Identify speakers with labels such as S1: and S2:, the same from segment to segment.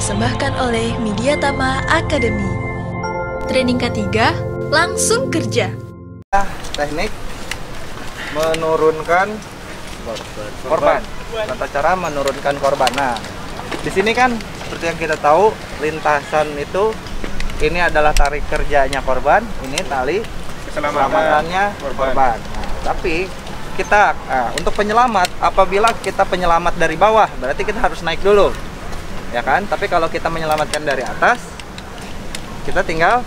S1: dipersembahkan oleh Mediatama Academy. Training ketiga, langsung kerja.
S2: Teknik menurunkan korban. Tata cara menurunkan korban. Nah, di sini kan seperti yang kita tahu, lintasan itu ini adalah tarik kerjanya korban, ini tali keselamatannya korban. Nah, tapi kita untuk penyelamat, apabila kita penyelamat dari bawah, berarti kita harus naik dulu, ya kan? Tapi kalau kita menyelamatkan dari atas, kita tinggal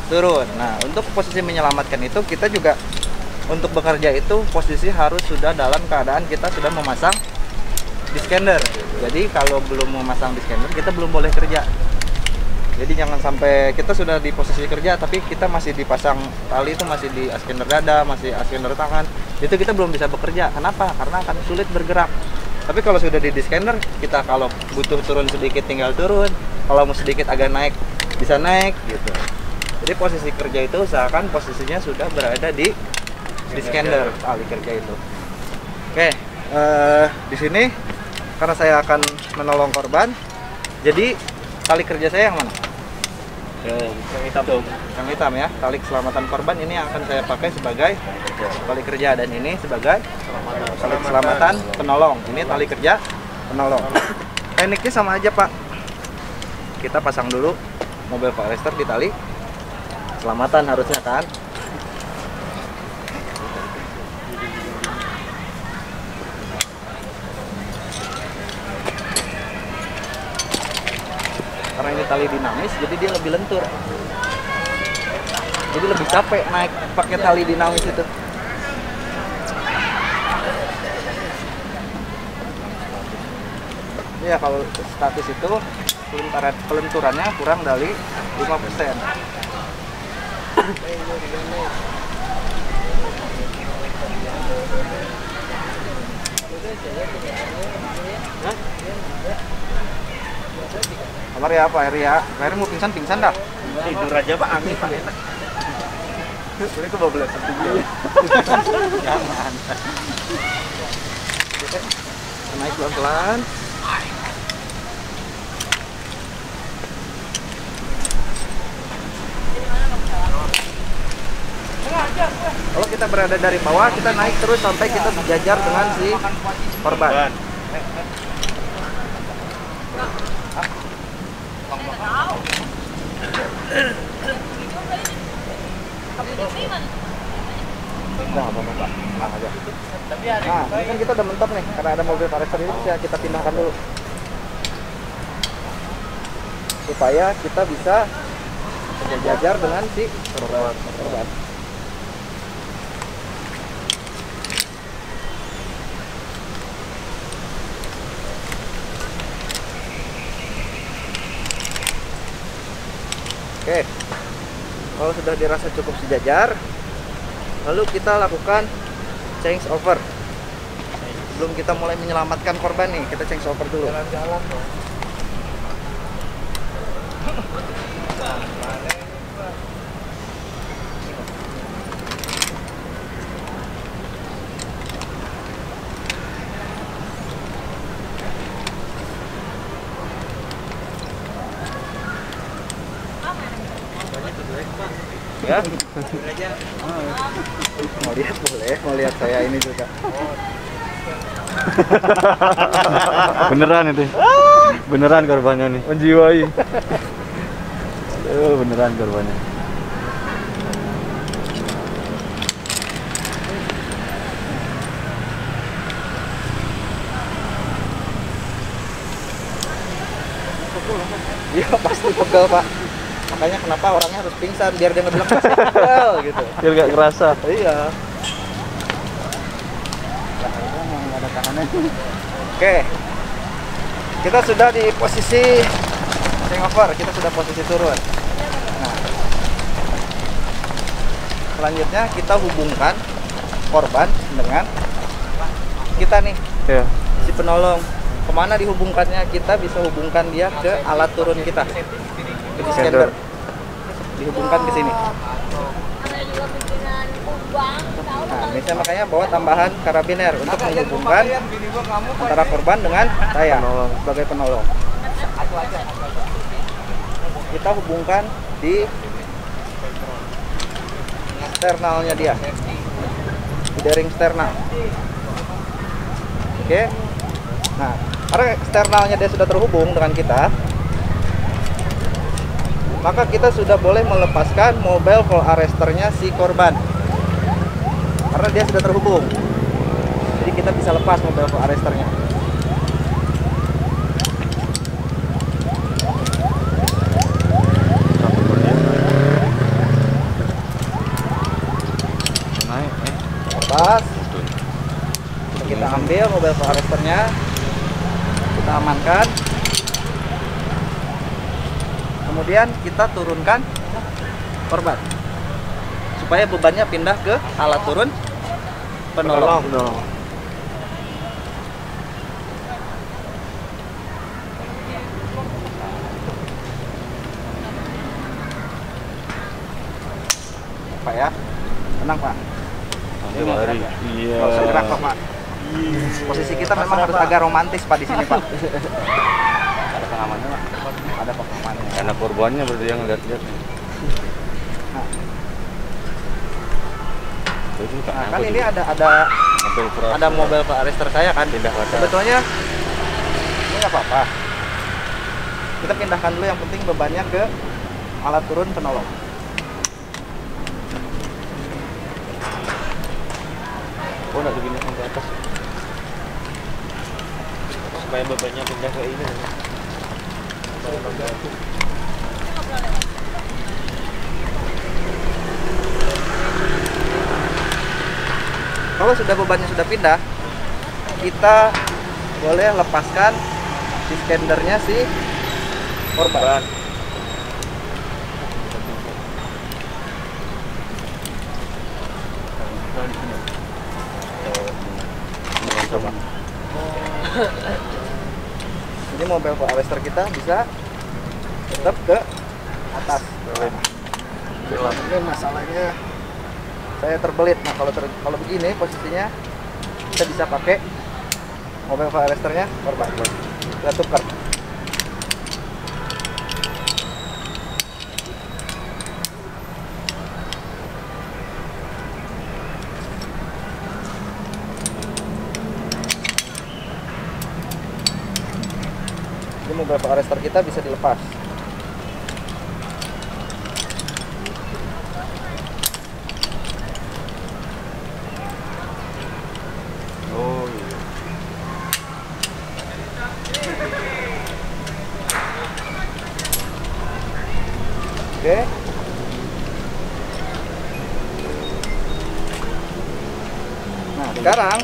S2: turun. Nah, untuk posisi menyelamatkan itu kita juga untuk bekerja itu posisi harus sudah dalam keadaan kita sudah memasang diskender. Jadi kalau belum memasang diskender kita belum boleh kerja. Jadi jangan sampai kita sudah di posisi kerja tapi kita masih dipasang tali, itu masih di askender dada, masih askender tangan, itu kita belum bisa bekerja. Kenapa? Karena akan sulit bergerak. Tapi kalau sudah di diskender, kita kalau butuh turun sedikit tinggal turun, kalau mau sedikit agak naik bisa naik gitu. Jadi posisi kerja itu usahakan posisinya sudah berada di diskender tali kerja itu. Oke, di sini karena saya akan menolong korban, jadi tali kerja saya yang mana? Yang hitam. Yang hitam ya, tali keselamatan korban ini yang akan saya pakai sebagai tali kerja, dan ini sebagai tali keselamatan penolong. Ini tali kerja penolong. Tekniknya sama aja Pak. Kita pasang dulu mobil forester di tali keselamatan harusnya kan. Karena ini tali dinamis, jadi dia lebih lentur. Jadi lebih capek naik pakai tali dinamis itu. Ya kalau statis itu kelenturannya kurang dari 5%. Kamar ya Pak Heri ya. Pak Heri mau pingsan dah.
S3: Tidur aja Pak, angin Pak.
S2: Ini kebablasan dulu. Jangan. Naik pelan-pelan. Kalau kita berada dari bawah, kita naik terus sampai kita sejajar dengan si korban. Nah, apa-apa Pak, tenang aja. Nah, ini kan kita udah mentok nih, karena ada mobil forester ini bisa kita pindahkan dulu supaya kita bisa sejajar dengan si korban. Oke, kalau sudah dirasa cukup sejajar, lalu kita lakukan change over. Sebelum kita mulai menyelamatkan korban nih, kita change over dulu. Jalan-jalan dong. Ya, mau lihat boleh, mau lihat saya ini juga.
S3: Beneran itu, beneran korbannya nih, menjiwai. Beneran korbannya.
S2: Iya pasti pegel Pak. Makanya kenapa orangnya harus pingsan biar dia nggak bilang pasti pegel gitu.
S3: Biar nggak kerasa.
S2: Iya. Oke. Kita sudah di posisi hangover, kita sudah posisi turun. Nah, selanjutnya kita hubungkan korban dengan kita nih, si penolong. Kemana dihubungkannya? Kita bisa hubungkan dia ke alat turun kita, ke diskender. Dihubungkan ke sini. Nah, misalnya makanya bawa tambahan karabiner untuk menghubungkan antara korban dengan saya sebagai penolong. kita hubungkan di sternalnya dia, di bearing sternal. Oke. Nah, karena sternalnya dia sudah terhubung dengan kita, maka kita sudah boleh melepaskan mobile valve arrestornya si korban. Karena dia sudah terhubung, jadi kita bisa lepas mobile valve arrestornya. Lepas, kita ambil mobile valve arrestornya, kita amankan, kemudian kita turunkan korban supaya bebannya pindah ke alat turun penolong. Pak ya, tenang Pak.
S3: Iya.
S2: Nggak usah gerak Pak. Posisi kita memang harus agak romantis Pak di sini Pak. Ada pengamannya Pak. Ada pengamannya.
S3: Karena korbannya berarti yang lihat-lihat.
S2: Nah, kan ini ada mobile valve arrestor saya kan. Sebetulnya ini nggak apa-apa. Kita pindahkan dulu, yang penting bebannya ke alat turun penolong.
S3: Oh, nggak begini ke atas. Supaya bebannya pindah ke ini.
S2: Kalau sudah bebannya sudah pindah, kita boleh lepaskan si skendernya si korban. Jadi mobile valve arrestor kita bisa tetap ke atas. Ini masalahnya saya terbelit. Nah, kalau begini posisinya kita bisa pakai mobile valve arrestornya korban. Kita tukar. Jadi mobile valve arrestor kita bisa dilepas.
S3: Oh iya.
S2: Oke. Nah, sekarang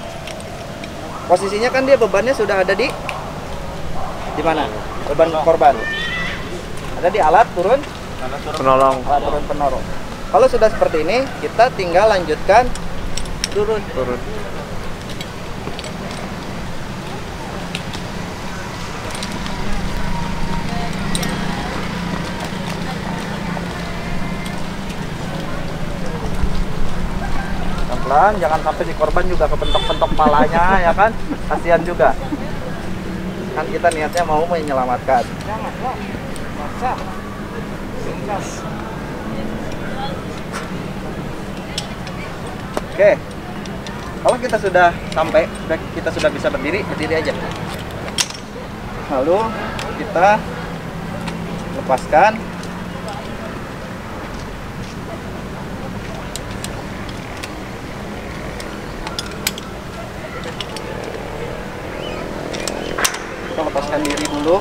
S2: posisinya kan dia bebannya sudah ada di mana? Beban korban. Ada di alat turun
S3: Penolong.
S2: alat turun penolong. Kalau sudah seperti ini, kita tinggal lanjutkan turun. Pelan-pelan, jangan sampai si korban juga kepentok-pentok palanya ya kan, kasihan juga. Kan kita niatnya mau menyelamatkan. Jangan loh, masa. Oke, kalau kita sudah sampai, kita sudah bisa berdiri aja. Lalu kita lepaskan. Kita lepaskan diri dulu.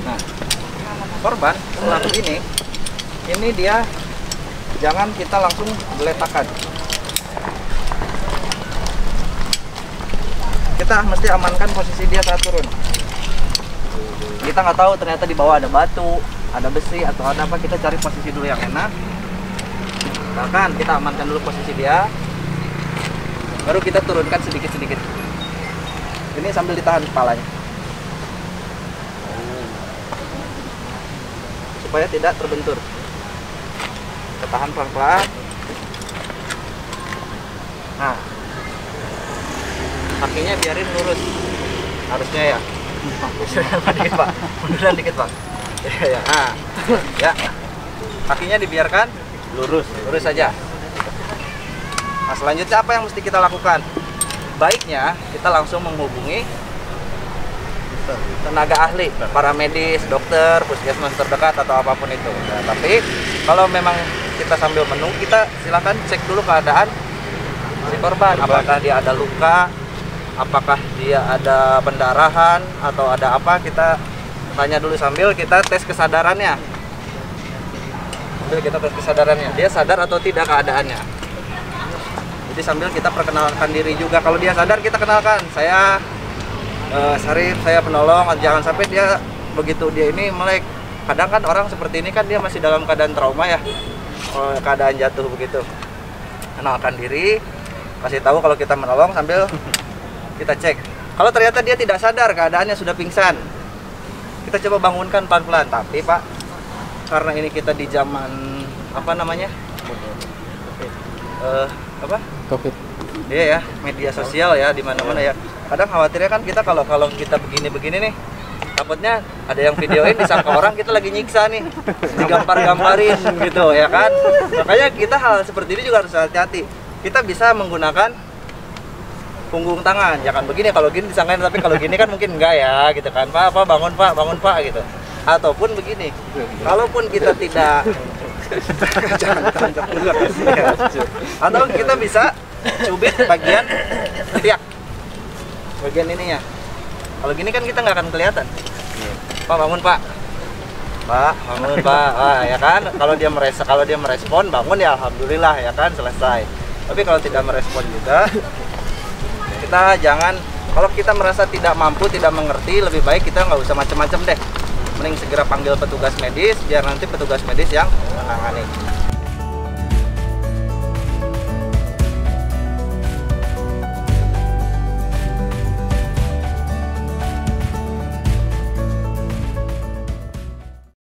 S2: Nah, korban setelah ini dia jangan kita langsung geletakkan. Kita mesti amankan posisi dia saat turun. Kita nggak tahu ternyata di bawah ada batu, ada besi atau ada apa, kita cari posisi dulu yang enak. Bahkan kita amankan dulu posisi dia, baru kita turunkan sedikit-sedikit. Ini sambil ditahan kepalanya. supaya tidak terbentur. Kita tahan pelan-pelan. Nah, kakinya biarin lurus, harusnya ya. Dikit Pak, munduran dikit Pak. Ya, nah, ya. Kakinya dibiarkan lurus saja. Nah, selanjutnya apa yang mesti kita lakukan? Baiknya kita langsung menghubungi tenaga ahli, para medis, dokter, puskesmas terdekat atau apapun itu. Nah, tapi kalau memang kita sambil menunggu, kita silakan cek dulu keadaan si korban. Apakah dia ada luka, apakah dia ada pendarahan atau ada apa, kita tanya dulu sambil kita tes kesadarannya. Sambil kita tes kesadarannya, dia sadar atau tidak keadaannya. Jadi sambil kita perkenalkan diri juga. Kalau dia sadar, kita kenalkan, saya Sarif, saya penolong. Jangan sampai dia begitu dia ini melek. Kadang kan orang seperti ini kan dia masih dalam keadaan trauma ya, keadaan jatuh begitu. Kenalkan diri, kasih tahu kalau kita menolong sambil kita cek. Kalau ternyata dia tidak sadar, keadaannya sudah pingsan, kita coba bangunkan pelan-pelan. Tapi Pak, karena ini kita di zaman apa namanya? Covid. Iya ya, media sosial ya, di mana-mana ya. Kadang khawatirnya kan kita kalau kita begini-begini nih, takutnya ada yang videoin disangka orang kita lagi nyiksa nih, digampar-gamparin gitu ya kan. Makanya kita hal seperti ini juga harus hati-hati. Kita bisa menggunakan punggung tangan, jangan begini, kalau gini disangkain, tapi kalau gini kan mungkin enggak ya gitu kan. Pak, bangun Pak gitu. Ataupun begini, kalaupun kita tidak atau kita bisa cubit bagian tiak, bagian ininya. Kalau gini kan kita nggak akan kelihatan. Pak, bangun Pak. Pak, bangun Pak. Wah, ya kan. Kalau dia merespon bangun ya alhamdulillah ya kan, selesai. Tapi kalau tidak merespon juga, kita jangan. Kalau kita merasa tidak mampu, tidak mengerti, lebih baik kita nggak usah macam-macam deh. Mending segera panggil petugas medis, biar nanti petugas medis yang menangani.